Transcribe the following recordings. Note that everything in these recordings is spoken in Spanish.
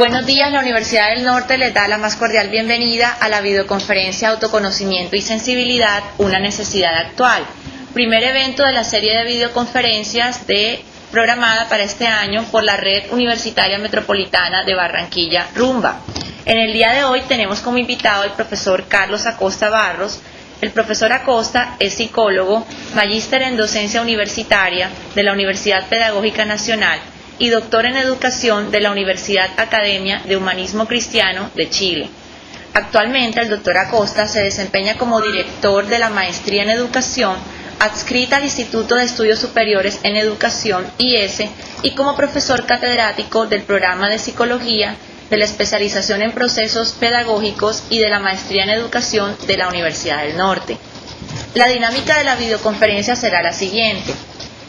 Buenos días, la Universidad del Norte les da la más cordial bienvenida a la videoconferencia Autoconocimiento y Sensibilidad, una necesidad actual. Primer evento de la serie de videoconferencias programada para este año por la Red Universitaria Metropolitana de Barranquilla, Rumba. En el día de hoy tenemos como invitado al profesor Carlos Acosta Barros. El profesor Acosta es psicólogo, magíster en docencia universitaria de la Universidad Pedagógica Nacional y doctor en educación de la Universidad Academia de Humanismo Cristiano de Chile. Actualmente el doctor Acosta se desempeña como director de la maestría en educación adscrita al Instituto de Estudios Superiores en Educación IES y como profesor catedrático del programa de psicología, de la especialización en procesos pedagógicos y de la maestría en educación de la Universidad del Norte. La dinámica de la videoconferencia será la siguiente.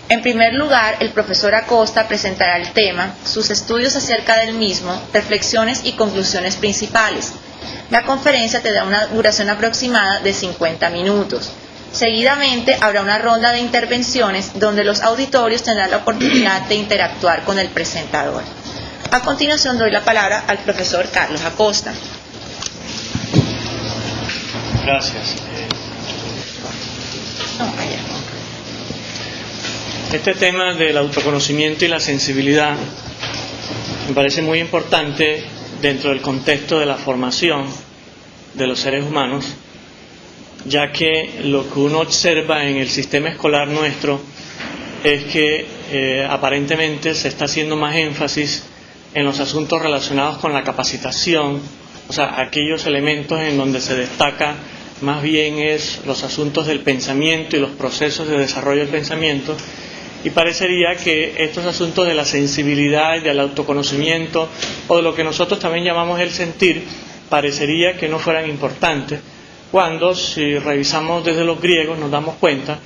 En primer lugar, el profesor Acosta presentará el tema, sus estudios acerca del mismo, reflexiones y conclusiones principales. La conferencia tendrá una duración aproximada de 50 minutos. Seguidamente habrá una ronda de intervenciones donde los auditorios tendrán la oportunidad de interactuar con el presentador. A continuación doy la palabra al profesor Carlos Acosta. Gracias. Este tema del autoconocimiento y la sensibilidad me parece muy importante dentro del contexto de la formación de los seres humanos, ya que lo que uno observa en el sistema escolar nuestro es que aparentemente se está haciendo más énfasis en los asuntos relacionados con la capacitación, o sea, aquellos elementos en donde se destaca más bien es los asuntos del pensamiento y los procesos de desarrollo del pensamiento, y parecería que estos asuntos de la sensibilidad y del autoconocimiento, o de lo que nosotros también llamamos el sentir, parecería que no fueran importantes, cuando si revisamos desde los griegos nos damos cuenta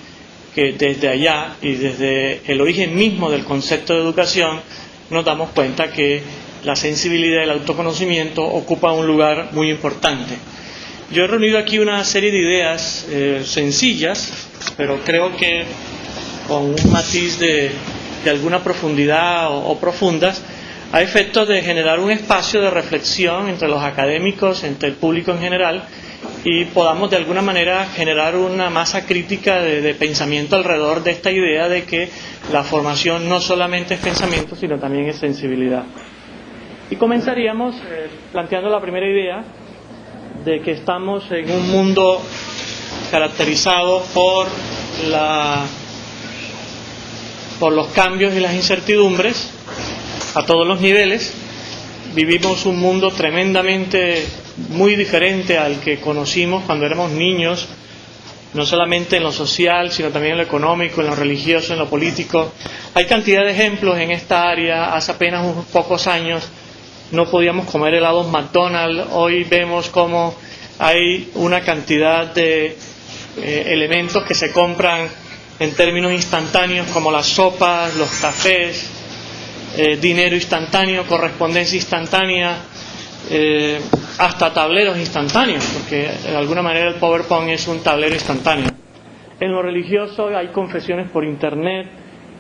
que desde allá y desde el origen mismo del concepto de educación nos damos cuenta que la sensibilidad y el autoconocimiento ocupan un lugar muy importante. Yo he reunido aquí una serie de ideas sencillas, pero creo que con un matiz de alguna profundidad o profundas, a efectos de generar un espacio de reflexión entre los académicos, entre el público en general, y podamos de alguna manera generar una masa crítica de pensamiento alrededor de esta idea de que la formación no solamente es pensamiento, sino también es sensibilidad. Y comenzaríamos planteando la primera idea de que estamos en un mundo caracterizado por los cambios y las incertidumbres a todos los niveles. Vivimos un mundo tremendamente muy diferente al que conocimos cuando éramos niños, no solamente en lo social, sino también en lo económico, en lo religioso, en lo político. Hay cantidad de ejemplos en esta área. Hace apenas unos pocos años no podíamos comer helados McDonald's. Hoy vemos cómo hay una cantidad de elementos que se compran en términos instantáneos, como las sopas, los cafés, dinero instantáneo, correspondencia instantánea, hasta tableros instantáneos, porque de alguna manera el PowerPoint es un tablero instantáneo. En lo religioso hay confesiones por internet,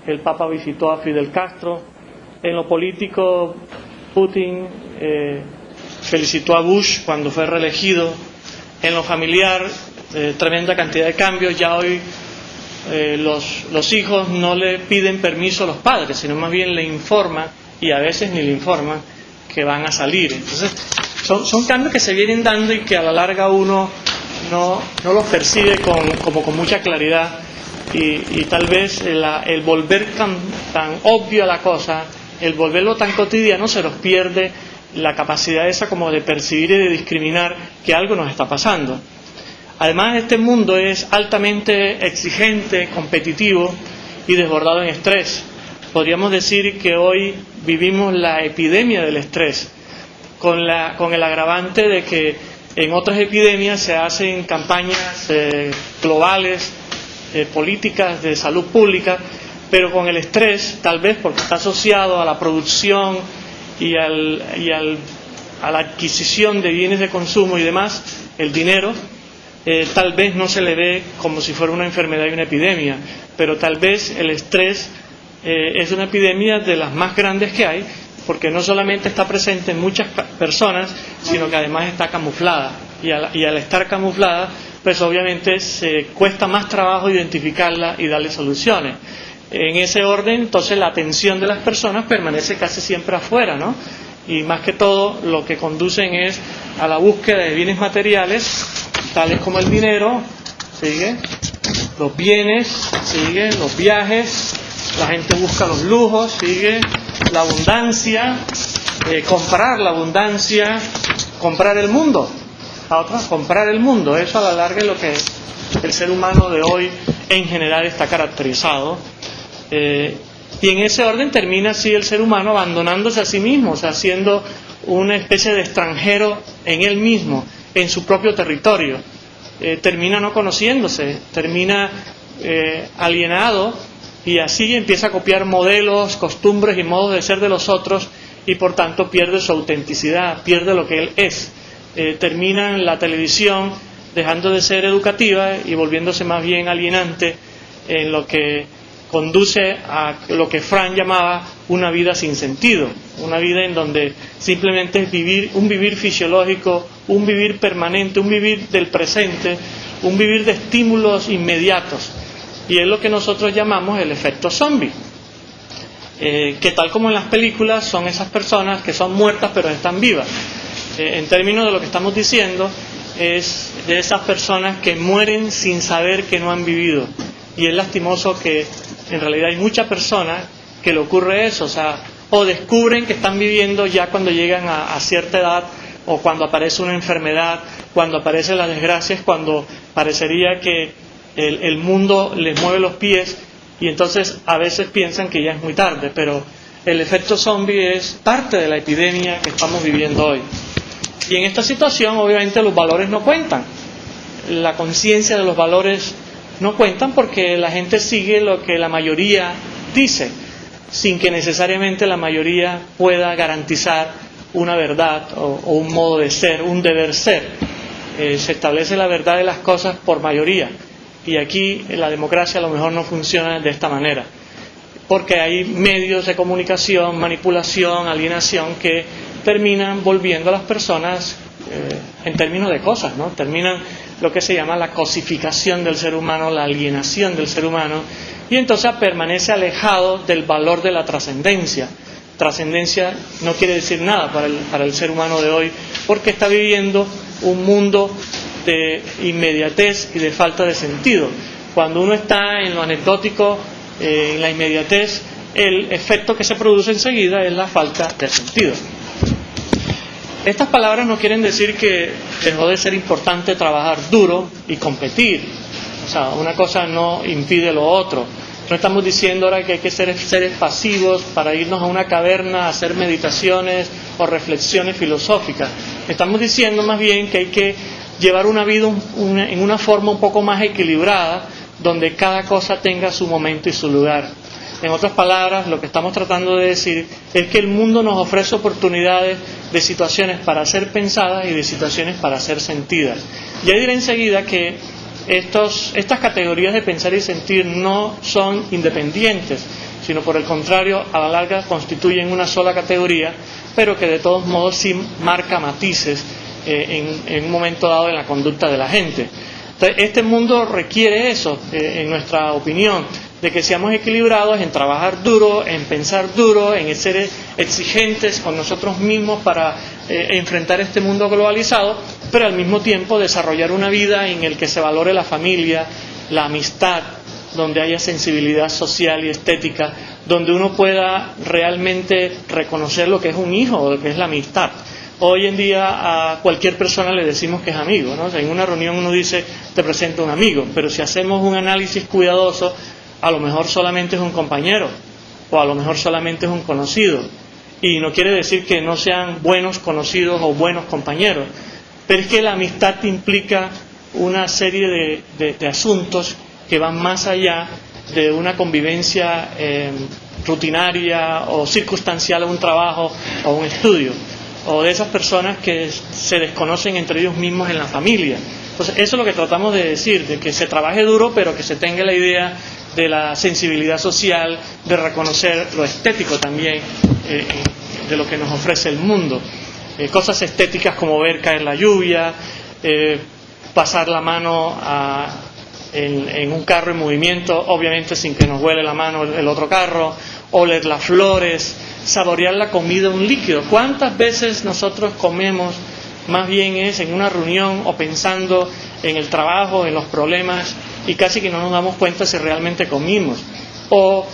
el Papa visitó a Fidel Castro. En lo político, Putin felicitó a Bush cuando fue reelegido. En lo familiar, tremenda cantidad de cambios. Ya hoy los hijos no le piden permiso a los padres, sino más bien le informan, y a veces ni le informan, que van a salir. Entonces son cambios que se vienen dando y que a la larga uno no los percibe como con mucha claridad, y tal vez el volver tan obvio a la cosa, el volverlo tan cotidiano, se nos pierde la capacidad esa como de percibir y de discriminar que algo nos está pasando. Además, este mundo es altamente exigente, competitivo y desbordado en estrés. Podríamos decir que hoy vivimos la epidemia del estrés, con el agravante de que en otras epidemias se hacen campañas globales, políticas de salud pública, pero con el estrés, tal vez porque está asociado a la producción y a la adquisición de bienes de consumo y demás, el dinero, tal vez no se le ve como si fuera una enfermedad y una epidemia, pero tal vez el estrés es una epidemia de las más grandes que hay, porque no solamente está presente en muchas personas, sino que además está camuflada, y al estar camuflada, pues obviamente se cuesta más trabajo identificarla y darle soluciones. En ese orden, entonces, la atención de las personas permanece casi siempre afuera, ¿no? Y más que todo, lo que conducen es a la búsqueda de bienes materiales, tales como el dinero, ¿sigue? Los bienes, ¿sigue? Los viajes, la gente busca los lujos, ¿sigue? La abundancia, comprar la abundancia, comprar el mundo. A otra, comprar el mundo. Eso a la larga es lo que el ser humano de hoy en general está caracterizado. Y en ese orden termina así el ser humano abandonándose a sí mismo, o sea, siendo una especie de extranjero en él mismo, en su propio territorio. Termina no conociéndose, termina alienado, y así empieza a copiar modelos, costumbres y modos de ser de los otros, y por tanto pierde su autenticidad, pierde lo que él es. Termina en la televisión dejando de ser educativa y volviéndose más bien alienante, en lo que conduce a lo que Frank llamaba una vida sin sentido, una vida en donde simplemente es un vivir fisiológico, un vivir permanente, un vivir del presente, un vivir de estímulos inmediatos, y es lo que nosotros llamamos el efecto zombie, que tal como en las películas son esas personas que son muertas pero están vivas. En términos de lo que estamos diciendo, es de esas personas que mueren sin saber que no han vivido, y es lastimoso que en realidad hay muchas personas que le ocurre eso, o sea, o descubren que están viviendo ya cuando llegan a cierta edad, o cuando aparece una enfermedad, cuando aparecen las desgracias, cuando parecería que el mundo les mueve los pies, y entonces a veces piensan que ya es muy tarde, pero el efecto zombie es parte de la epidemia que estamos viviendo hoy. Y en esta situación obviamente los valores no cuentan, la conciencia de los valores no cuentan, porque la gente sigue lo que la mayoría dice, sin que necesariamente la mayoría pueda garantizar una verdad o un modo de ser, un deber ser. Se establece la verdad de las cosas por mayoría, y aquí la democracia a lo mejor no funciona de esta manera, porque hay medios de comunicación, manipulación, alienación, que terminan volviendo a las personas en términos de cosas, ¿no? Terminan lo que se llama la cosificación del ser humano, la alienación del ser humano, y entonces permanece alejado del valor de la trascendencia. Trascendencia no quiere decir nada para el ser humano de hoy, porque está viviendo un mundo de inmediatez y de falta de sentido. Cuando uno está en lo anecdótico, en la inmediatez, el efecto que se produce enseguida es la falta de sentido. Estas palabras no quieren decir que dejó de ser importante trabajar duro y competir. O sea, una cosa no impide lo otro. No estamos diciendo ahora que hay que ser seres pasivos para irnos a una caverna a hacer meditaciones o reflexiones filosóficas. Estamos diciendo más bien que hay que llevar una vida en una forma un poco más equilibrada, donde cada cosa tenga su momento y su lugar. En otras palabras, lo que estamos tratando de decir es que el mundo nos ofrece oportunidades de situaciones para ser pensadas y de situaciones para ser sentidas. Ya diré enseguida que estas categorías de pensar y sentir no son independientes, sino por el contrario, a la larga constituyen una sola categoría, pero que de todos modos sí marca matices en un momento dado en la conducta de la gente. Entonces, este mundo requiere eso, en nuestra opinión, de que seamos equilibrados en trabajar duro, en pensar duro, en ser exigentes con nosotros mismos para enfrentar este mundo globalizado, pero al mismo tiempo desarrollar una vida en la que se valore la familia, la amistad, donde haya sensibilidad social y estética, donde uno pueda realmente reconocer lo que es un hijo o lo que es la amistad. Hoy en día a cualquier persona le decimos que es amigo, ¿no? O sea, en una reunión uno dice, te presento un amigo, pero si hacemos un análisis cuidadoso, a lo mejor solamente es un compañero, o a lo mejor solamente es un conocido, y no quiere decir que no sean buenos conocidos o buenos compañeros, pero es que la amistad implica una serie de asuntos que van más allá de una convivencia rutinaria o circunstancial a un trabajo o un estudio, o de esas personas que se desconocen entre ellos mismos en la familia. Entonces, eso es lo que tratamos de decir, de que se trabaje duro, pero que se tenga la idea de la sensibilidad social, de reconocer lo estético también de lo que nos ofrece el mundo. Cosas estéticas como ver caer la lluvia, pasar la mano en un carro en movimiento, obviamente sin que nos huele la mano el otro carro, oler las flores, saborear la comida, un líquido. ¿Cuántas veces nosotros comemos más bien es en una reunión o pensando en el trabajo, en los problemas, y casi que no nos damos cuenta si realmente comimos? O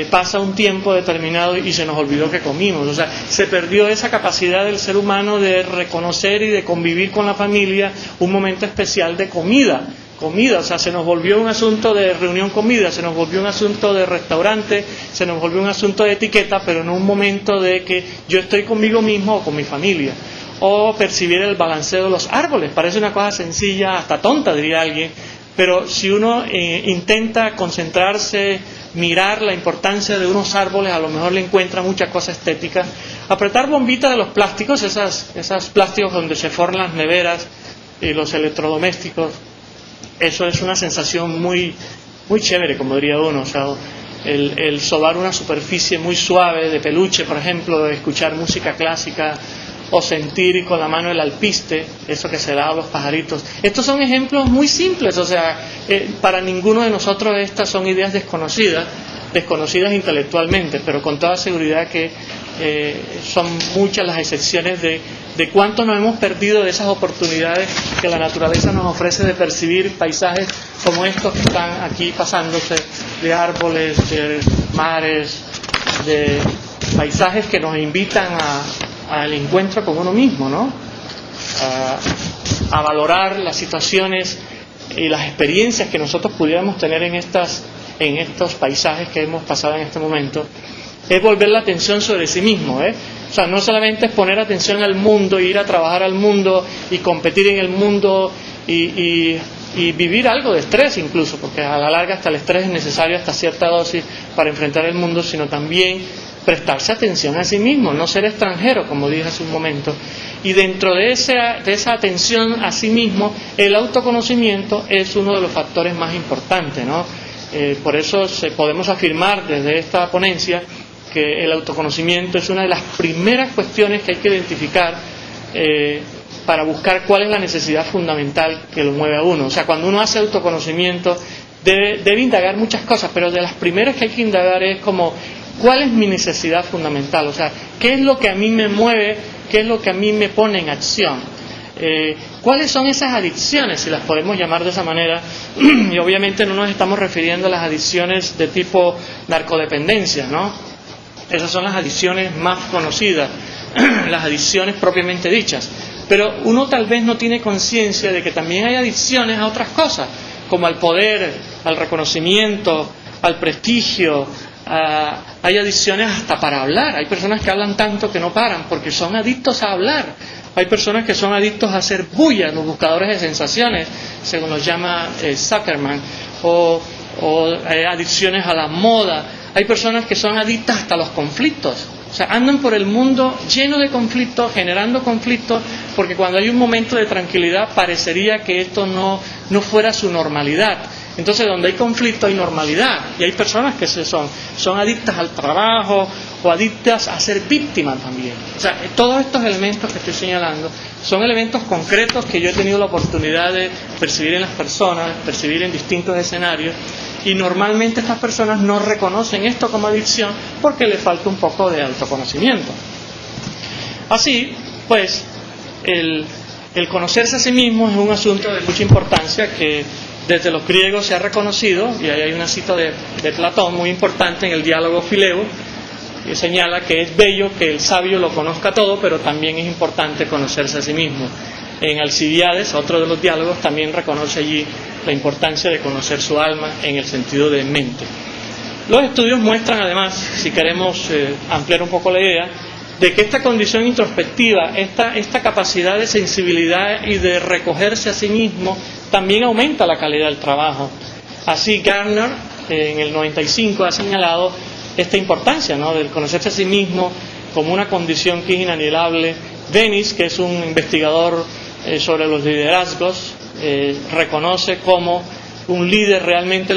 pasa un tiempo determinado y se nos olvidó que comimos. O sea, se perdió esa capacidad del ser humano de reconocer y de convivir con la familia un momento especial de comida, o sea, se nos volvió un asunto de reunión comida, se nos volvió un asunto de restaurante, se nos volvió un asunto de etiqueta, pero no un momento de que yo estoy conmigo mismo o con mi familia. O percibir el balanceo de los árboles, parece una cosa sencilla, hasta tonta diría alguien, pero si uno intenta concentrarse, mirar la importancia de unos árboles, a lo mejor le encuentra mucha cosa estética. Apretar bombitas de los plásticos, esas plásticos donde se forran las neveras y los electrodomésticos, eso es una sensación muy, muy chévere, como diría uno. O sea, el sobar una superficie muy suave de peluche, por ejemplo, de escuchar música clásica, o sentir con la mano el alpiste, eso que se da a los pajaritos. Estos son ejemplos muy simples, o sea, para ninguno de nosotros estas son ideas desconocidas intelectualmente, pero con toda seguridad que son muchas las excepciones de cuánto nos hemos perdido de esas oportunidades que la naturaleza nos ofrece de percibir paisajes como estos que están aquí pasándose, de árboles, de mares, de paisajes que nos invitan al encuentro con uno mismo, ¿no? A valorar las situaciones y las experiencias que nosotros pudiéramos tener en estos paisajes que hemos pasado en este momento. Es volver la atención sobre sí mismo, O sea, no solamente es poner atención al mundo, ir a trabajar al mundo y competir en el mundo y vivir algo de estrés incluso, porque a la larga hasta el estrés es necesario hasta cierta dosis para enfrentar el mundo, sino también prestarse atención a sí mismo, no ser extranjero, como dije hace un momento. Y dentro de esa atención a sí mismo, el autoconocimiento es uno de los factores más importantes, ¿no? Por eso podemos afirmar desde esta ponencia que el autoconocimiento es una de las primeras cuestiones que hay que identificar para buscar cuál es la necesidad fundamental que lo mueve a uno. O sea, cuando uno hace autoconocimiento debe indagar muchas cosas, pero de las primeras que hay que indagar es como ¿cuál es mi necesidad fundamental? O sea, ¿qué es lo que a mí me mueve? ¿Qué es lo que a mí me pone en acción? ¿Cuáles son esas adicciones, si las podemos llamar de esa manera? Y obviamente no nos estamos refiriendo a las adicciones de tipo narcodependencia, ¿no? Esas son las adicciones más conocidas, las adicciones propiamente dichas. Pero uno tal vez no tiene conciencia de que también hay adicciones a otras cosas, como al poder, al reconocimiento, al prestigio. Hay adicciones hasta para hablar. Hay personas que hablan tanto que no paran porque son adictos a hablar. Hay personas que son adictos a hacer bulla, los buscadores de sensaciones, según los llama Zuckerman, o adicciones a la moda. Hay personas que son adictas hasta a los conflictos. O sea, andan por el mundo lleno de conflictos, generando conflictos, porque cuando hay un momento de tranquilidad parecería que esto no fuera su normalidad. Entonces, donde hay conflicto hay normalidad, y hay personas que son adictas al trabajo o adictas a ser víctimas también. O sea, todos estos elementos que estoy señalando son elementos concretos que yo he tenido la oportunidad de percibir en las personas, percibir en distintos escenarios, y normalmente estas personas no reconocen esto como adicción porque les falta un poco de autoconocimiento. Así, pues, el conocerse a sí mismo es un asunto de mucha importancia que desde los griegos se ha reconocido, y ahí hay una cita de Platón muy importante en el diálogo Fileo, que señala que es bello que el sabio lo conozca todo, pero también es importante conocerse a sí mismo. En Alcibiades, otro de los diálogos, también reconoce allí la importancia de conocer su alma en el sentido de mente. Los estudios muestran además, si queremos ampliar un poco la idea, de que esta condición introspectiva, esta capacidad de sensibilidad y de recogerse a sí mismo, también aumenta la calidad del trabajo. Así Gardner, en el 95, ha señalado esta importancia, ¿no?, del conocerse a sí mismo como una condición que es inalienable. Dennis, que es un investigador sobre los liderazgos, reconoce cómo un líder realmente